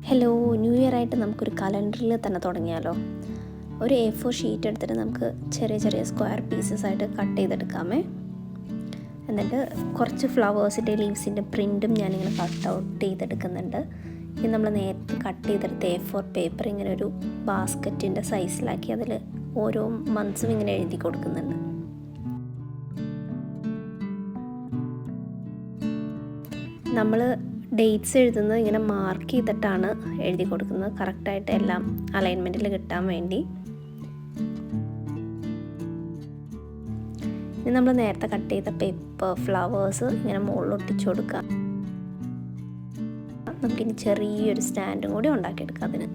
Hello, new year ആയിട്ട് നമുക്കൊരു കലണ്ടറിൽ തന്നെ തുടങ്ങിയാലോ. ഒരു A4 ഷീറ്റ് എടുത്തിട്ട് നമുക്ക് ചെറിയ ചെറിയ സ്ക്വയർ പീസസ് ആയിട്ട് കട്ട് ചെയ്തെടുക്കാമേ. എന്നിട്ട് കുറച്ച് ഫ്ലവേഴ്സിൻ്റെ ലീവ്സിൻ്റെ പ്രിൻറ്റും ഞാനിങ്ങനെ കട്ട് ഔട്ട് ചെയ്തെടുക്കുന്നുണ്ട്. ഇനി നമ്മൾ നേരത്തെ കട്ട് ചെയ്തെടുത്ത A4 പേപ്പർ ഇങ്ങനെ ഒരു ബാസ്ക്കറ്റിൻ്റെ സൈസിലാക്കി അതിൽ ഓരോ മന്ത്സും ഇങ്ങനെ എഴുതി കൊടുക്കുന്നുണ്ട്. നമ്മൾ ഡേറ്റ്സ് എഴുതുന്നത് ഇങ്ങനെ മാർക്ക് ചെയ്തിട്ടാണ് എഴുതി കൊടുക്കുന്നത്, കറക്റ്റായിട്ട് എല്ലാം അലൈൻമെൻറ്റിൽ കിട്ടാൻ വേണ്ടി. ഇനി നമ്മൾ നേരത്തെ കട്ട് ചെയ്ത പേപ്പർ ഫ്ലവേഴ്സ് ഇങ്ങനെ മുകളിലൊട്ടിച്ചു കൊടുക്കാം. നമുക്കിനി ചെറിയൊരു സ്റ്റാൻഡും കൂടി ഉണ്ടാക്കിയെടുക്കാം അതിന്.